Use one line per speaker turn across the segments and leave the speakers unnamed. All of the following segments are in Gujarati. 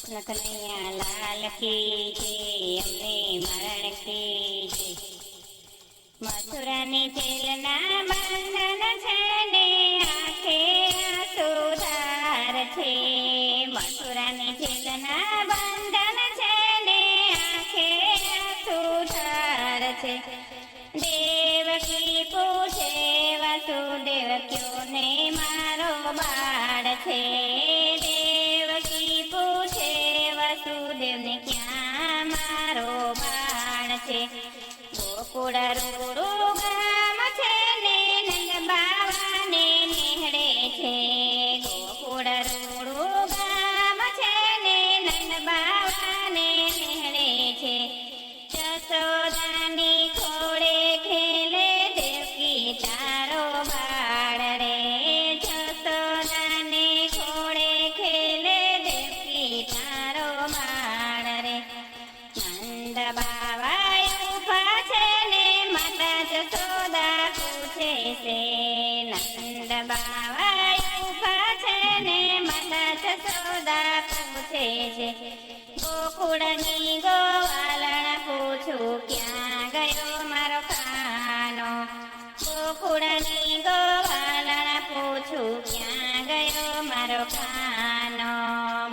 કૃષ્ણ કનૈયા લાલ કી જય, અમને મરણ કી જય। મથુરાની જેલના બંધન છે ને આંખે આંસુધાર છે। મથુરાની જેલના બંધન છે ને આંખે આંસુધાર છે। દેવકી પૂછે વાસુદેવ ક્યો ને મારો બાળ છે। દેવકી પૂછે વાસુદેવને ક્યાં મારો બાળ છે। ગોકુળ રૂડું ગામ છે ને નંદ બાવાને નેહળે છે। ગોકુળ રૂડું ગામ છે ને નંદ બાવાને નેહળે છે। જશોદાની ખોળે ખેલે દેવકી તારો બાળ રે। જશોદાને ખોળે ખેલે દેવકી તારો બાળ રે। નંદ બાવા ઊભા છે ને માતા જશોદા પૂછે છે। નંદ બાવા ઊભા છે ને માતા જશોદા પૂછે છે। ગોકુળની ગોવાલણ પૂછું ક્યાં ગયો મારો કાનો। ગોકુળની ગોવાલણ પૂછું ક્યાં ગયો મારો કાનો।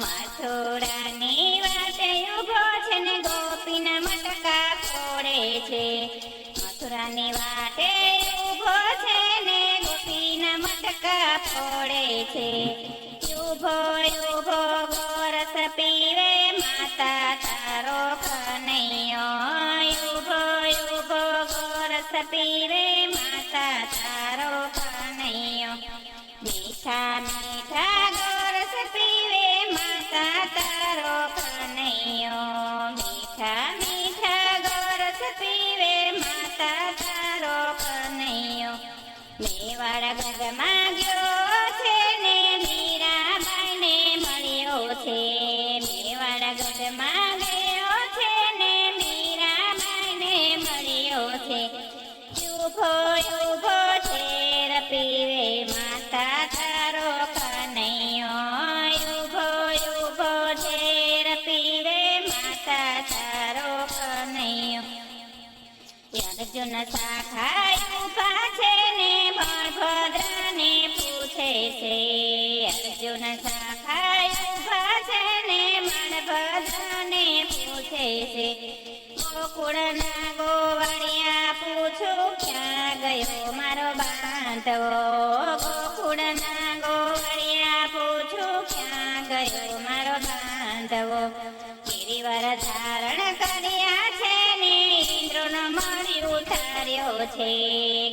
મથુરાની વાટે ઊભો છે ને ગોપીના મટકા ફોડે છે। મથુરાની વાટે ઊભો છે ને ગોપીના મટકા ફોડે છે। ઊભો ઊભો ગોરસ પીવે માતા તારો કનૈયો। ઊભો ઊભો ગોરસ પીવે માતા તારો કનૈયો। મીઠા મીઠા ગોરસ પીવે માતા તારો કનૈયો। મીઠા મીઠા ગોરસ પીવે માતા તારો કનૈયો। મેવાડ ગઢમાં ગયો છે ને મીરાબાઈને મળ્યો છે। મેવાડ ગઢમાં ગયો છે ને મીરાબાઈને મળ્યો છે। ઊભો ઊભો ઝેર પીવે માતા તારો કનૈયો। ઊભો ઊભો ઝેર પીવે માતા તારો કનૈયો। અર્જુન શાખા ઊભા છે ને બળભદ્રને પૂછે છે। અર્જુન શાખા ઊભા છે ને બળભદ્રને પૂછે છે। ગોકુળના ગોવાળિયા પૂછું ક્યાં ગયો મારો બાંધવો। ગોકુળના ગોવાળિયા પૂછું ક્યાં ગયો મારો બાંધવો। ગિરિવર ધારણ કર્યા છે ને ઇન્દ્રનો મળી ઉતાર્યો છે।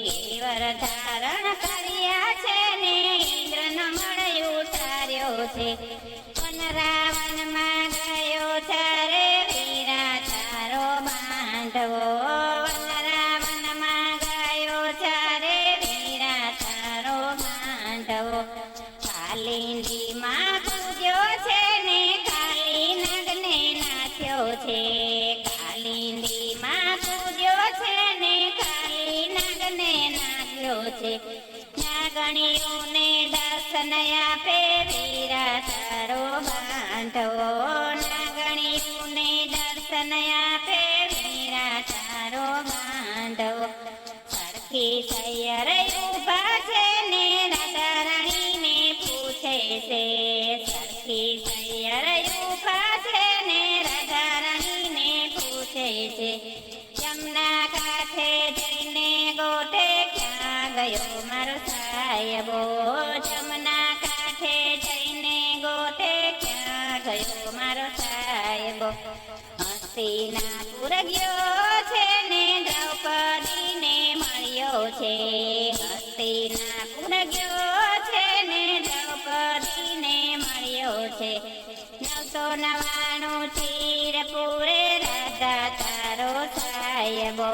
ગિરિવર ધારણ કર્યા છે ને ઇન્દ્રનો મળી ઉતાર્યો છે। વનરાવનમાં ગયો ત્યારે વીરા તારો બાંધવો। વનરાવનમાં ગયો ત્યારે વીરા તારો બાંધવો। કાલિંદીમાં પૂજ્યો છે ને કાલી નગને નાથ્યો છે। કાલિંદીમાં પૂજ્યો છે ને કાલી નગને નાથ્યો છે। નાગણીઓને દર્શન આપે વીરા તારો બાંધવો। નાગણીઓને દર્શન આપે વીરા તારો બાંધવો। સરખી સૈયર ઊભા છે ને રાધા રાણીને પૂછે છે। સરખી સૈયર ઊભા છે ને રાધા રાણીને પૂછે છે। યમુના કાંઠે જઈને ગોઠે ક્યાં ગયો મારો સાહેબો। યમુના કાંઠે જઈને ગોઠે ક્યાં ગયો મારો સાહેબો। હસ્તિનાપુર ગયો છે ને દ્રૌપદીને મળ્યો છે। હસ્તિનાપુર ગયો છે ને દ્રૌપદીને મળ્યો છે। 999 ચીર પૂરે રાધા તારો સાહેબો।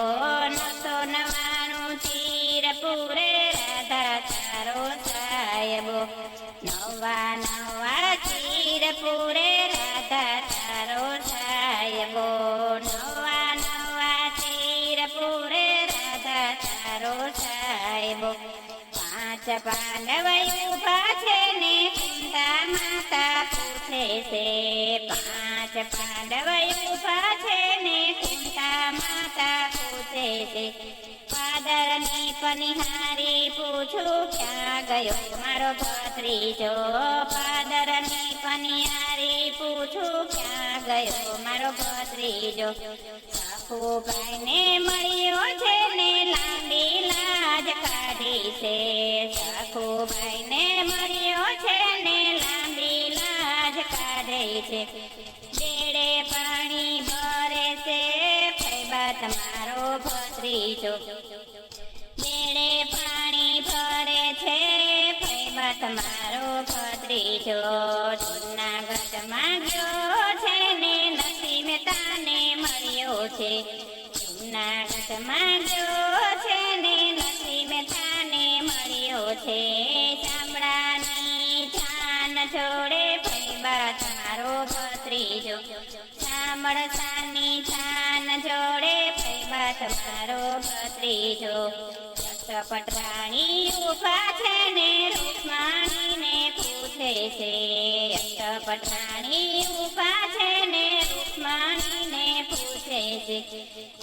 999 ચીર પૂરે રાધા તારો સાહેબો। 99 ચીર પૂરે રાધા તારો સાહેબો। 99 ચીર પૂરે રાધા તારો સાહેબો। પાંચ પાંડવ ઊભા છે ને કુંતા માતા પૂછે છે. 5 પાંડવ ઊભા છે ને કુંતા માતા પૂછે છે. પાદરની પનિહારી પૂછું ક્યાં ગયો મારો ભત્રીજો. પાદરની પનિહારી પૂછું ક્યાં ગયો મારો ભત્રીજો. સખુભાઈને મળ્યો છે ને લાંબી લાજ કાઢી છે. સખુભાઈને મળ્યો છે ને લાંબી લાજ કાઢે છે. બેડે પાણી ભરે છે ફૈબા તમારો ભત્રીજો. બેડે પાણી ભરે છે ફૈબા તમારો ભત્રીજો. જૂનાગઢમાં ગયો છે ને નસીબ તાને મળ્યો છે. જૂનાગઢમાં ગયો છે ને નસીબ તાને મળ્યો છે. ચામડાની છાન જોડે ફૈબા તમારો ભત્રીજો. ચામડસાની છાન જોડે ફૈબા તમારો ભત્રીજો. કપટ રાણી ઊભા છે ને રૂકમાણીને પૂછે છે. કપટ રાણી ઊભા છે ને રૂકમાણીને પૂછે છે.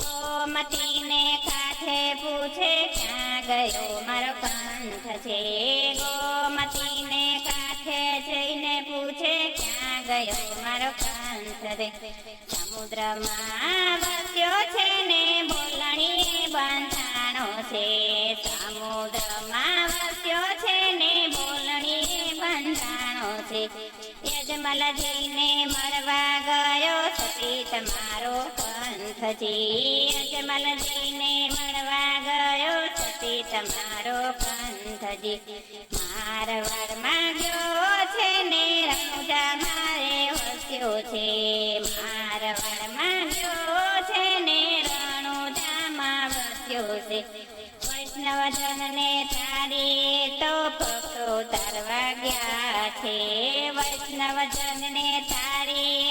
ગોમતીને કાંઠે પૂછે ક્યાં ગયો મારો કંઠ છે. ગોમતીને કાંઠે જઈને પૂછે ક્યાં ગયો મારો કંઠ છે. સમુદ્રમાં વસ્યો છે ને બોલણી બંધાણો છે. સમુદ્રમાં વસ્યો છે ને બોલણી બંધાણો છે. યજમલજીને મળવા ગયો સતી તમારો પંથજી. યજમલજીને મળવા ગયો સતી તમારો પંથજી. મારવાડમાં ગયો છે ને રણુજા મારે વસ્યો છે. મારવાડમાં ગયો છે ને રણુજામાં વસ્યો છે. વૈષ્ણવજનને તારી તો ભક્તો તારવા ગયા છે. વૈષ્ણવજનને તારી